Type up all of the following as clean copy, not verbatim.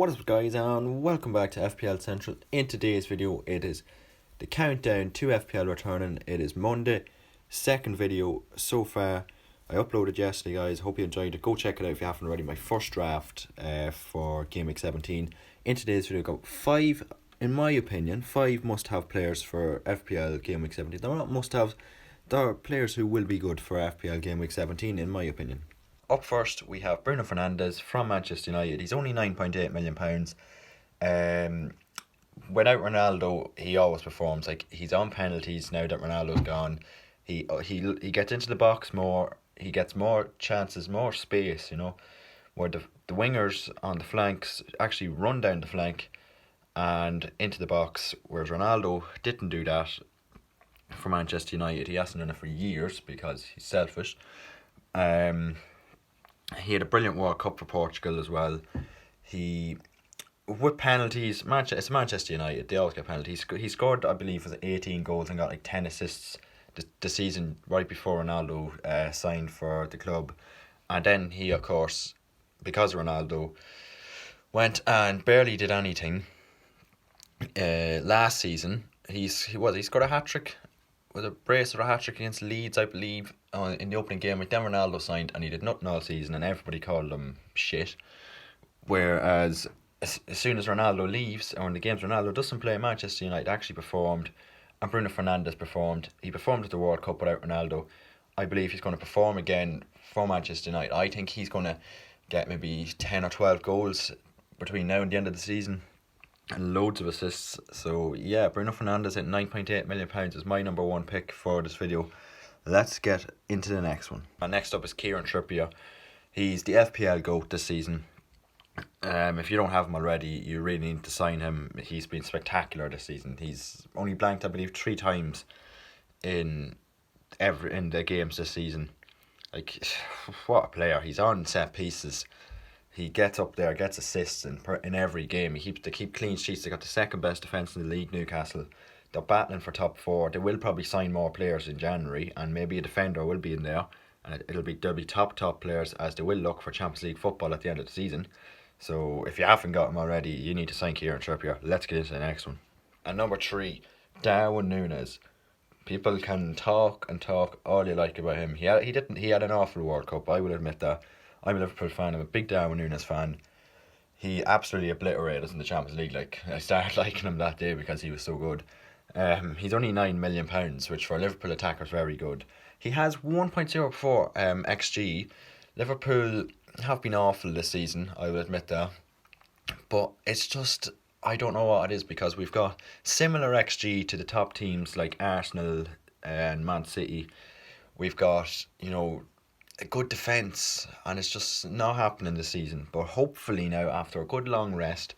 What is up guys, and welcome back to FPL Central. In today's video it is the countdown to FPL returning. It is Monday, second video so far. I uploaded yesterday guys, hope you enjoyed it. Go check it out if you haven't already. My first draft for Game Week 17. In today's video I got 5, in my opinion, 5 must-have players for FPL Game Week 17. They're not must-haves, they're players who will be good for FPL Game Week 17 in my opinion. Up first, we have Bruno Fernandes from Manchester United. He's only £9.8 million. Without Ronaldo, he always performs. Like, he's on penalties now that Ronaldo's gone. He gets into the box more. He gets more chances, more space, you know, where the wingers on the flanks actually run down the flank and into the box, whereas Ronaldo didn't do that for Manchester United. He hasn't done it for years because he's selfish. He had a brilliant World Cup for Portugal as well. With penalties, it's Manchester United, they always get penalties. He scored, I believe, was 18 goals and got like 10 assists the season right before Ronaldo signed for the club. And then he, of course, because Ronaldo went and barely did anything last season, he scored a hat-trick, with a brace or a hat-trick against Leeds, I believe, in the opening game. Then Ronaldo signed and he did nothing all season and everybody called him shit. Whereas as soon as Ronaldo leaves, or in the games Ronaldo doesn't play, Manchester United actually performed, and Bruno Fernandes performed. He performed at the World Cup without Ronaldo. I believe he's going to perform again for Manchester United. I think he's going to get maybe 10 or 12 goals between now and the end of the season, and loads of assists. So yeah, Bruno Fernandes at £9.8 million is my number one pick for this video. Let's get into the next one. And next up is Kieran Trippier. He's the FPL GOAT this season. If you don't have him already, you really need to sign him. He's been spectacular this season. He's only blanked, I believe, 3 times in the games this season. Like, what a player. He's on set pieces. He gets up there, gets assists in every game. They keep clean sheets. They got the second best defence in the league, Newcastle. They're battling for top 4. They will probably sign more players in January, and maybe a defender will be in there. And they'll be top players, as they will look for Champions League football at the end of the season. So if you haven't got him already, you need to sign Kieran Trippier. Let's get into the next one. And number 3, Darwin Núñez. People can talk and talk all you like about him. He had an awful World Cup, I will admit that. I'm a Liverpool fan. I'm a big Darwin Núñez fan. He absolutely obliterated us in the Champions League. Like, I started liking him that day because he was so good. He's only £9 million, which for a Liverpool attacker is very good. He has 1.04 XG. Liverpool have been awful this season, I will admit that. But it's just, I don't know what it is, because we've got similar XG to the top teams like Arsenal and Man City. We've got, you know, a good defence, and it's just not happening this season. But hopefully now, after a good long rest,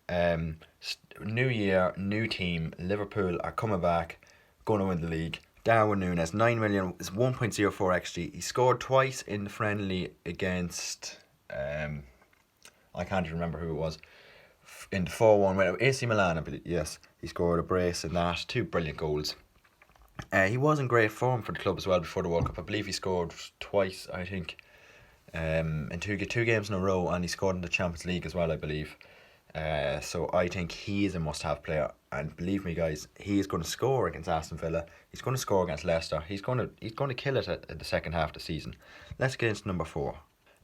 new year, new team, Liverpool are coming back, going to win the league. Darwin Núñez, 9 million, is 1.04 XG. He scored twice in the friendly against, I can't remember who it was, in the 4-1, AC Milan, I believe. Yes, he scored a brace in that, 2 brilliant goals. He was in great form for the club as well before the World Cup. I believe he scored twice, I think, in two games in a row, and he scored in the Champions League as well, I believe. So I think he is a must-have player, and believe me, guys, he is going to score against Aston Villa. He's going to score against Leicester. He's going to kill it at the second half of the season. Let's get into number 4.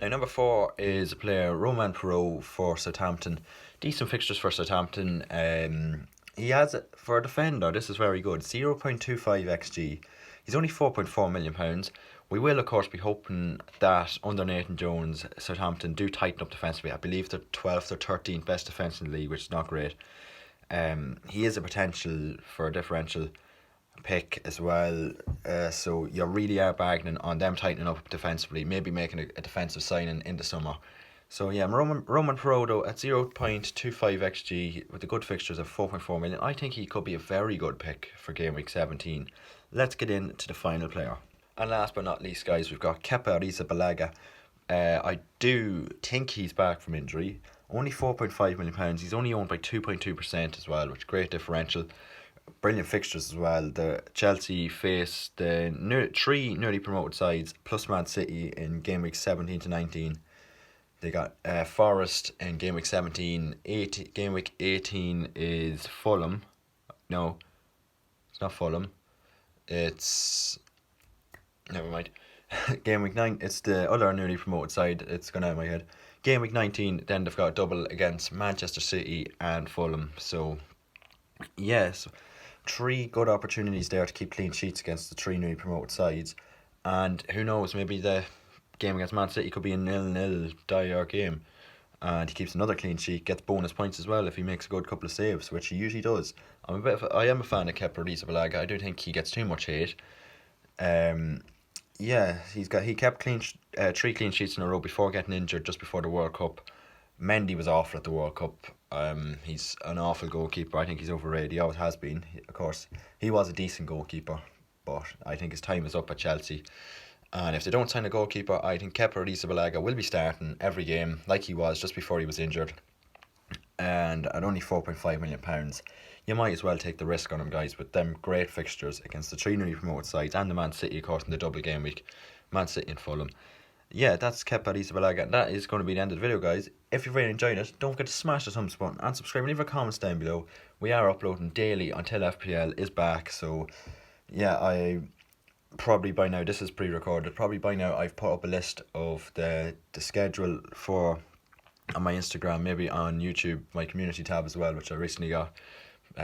Now, number 4 is a player, Romain Perraud for Southampton. Decent fixtures for Southampton. He has, for a defender, this is very good, 0.25 XG. He's only £4.4 million. We will, of course, be hoping that under Nathan Jones, Southampton do tighten up defensively. I believe they're 12th or 13th best defence in the league, which is not great. He is a potential for a differential pick as well. So you really are bargaining on them tightening up defensively, maybe making a defensive signing in the summer. So yeah, Romain Perraud at 0.25 XG with the good fixtures of 4.4 million. I think he could be a very good pick for Game Week 17. Let's get into the final player. And last but not least, guys, we've got Kepa Arrizabalaga. I do think he's back from injury. Only £4.5 million. He's only owned by 2.2% as well, which is great differential. Brilliant fixtures as well. The Chelsea face the 3 newly promoted sides plus Man City in Game Week 17 to 19. They got Forest in game week 17. Game week 18 is Fulham. No, it's not Fulham. It's never mind. Game week 9, it's the other newly promoted side. It's gone out of my head. Game week 19, then they've got a double against Manchester City and Fulham. So, yes, 3 good opportunities there to keep clean sheets against the 3 newly promoted sides. And who knows, maybe the game against Man City could be a 0-0 dire game. And he keeps another clean sheet, gets bonus points as well if he makes a good couple of saves, which he usually does. I am a fan of Kepa Arrizabalaga. I do think he gets too much hate. Yeah, he kept 3 clean sheets in a row before getting injured just before the World Cup. Mendy was awful at the World Cup. He's an awful goalkeeper. I think he's overrated. He always has been. Of course, he was a decent goalkeeper, but I think his time is up at Chelsea. And if they don't sign a goalkeeper, I think Kepa Arrizabalaga will be starting every game like he was just before he was injured. And at only £4.5 million, you might as well take the risk on him, guys, with them great fixtures against the 3 newly promoted sides and the Man City, of course, in the double game week. Man City and Fulham. Yeah, that's Kepa Arrizabalaga, and that is going to be the end of the video, guys. If you've really enjoyed it, don't forget to smash the thumbs button and subscribe and leave a comment down below. We are uploading daily until FPL is back, so yeah, I probably by now, this is pre-recorded, probably by now I've put up a list of the schedule for on my Instagram, maybe on YouTube, my community tab as well, which I recently got.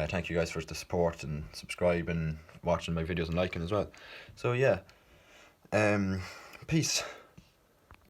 Thank you guys for the support and subscribing, watching my videos and liking as well. So yeah, peace.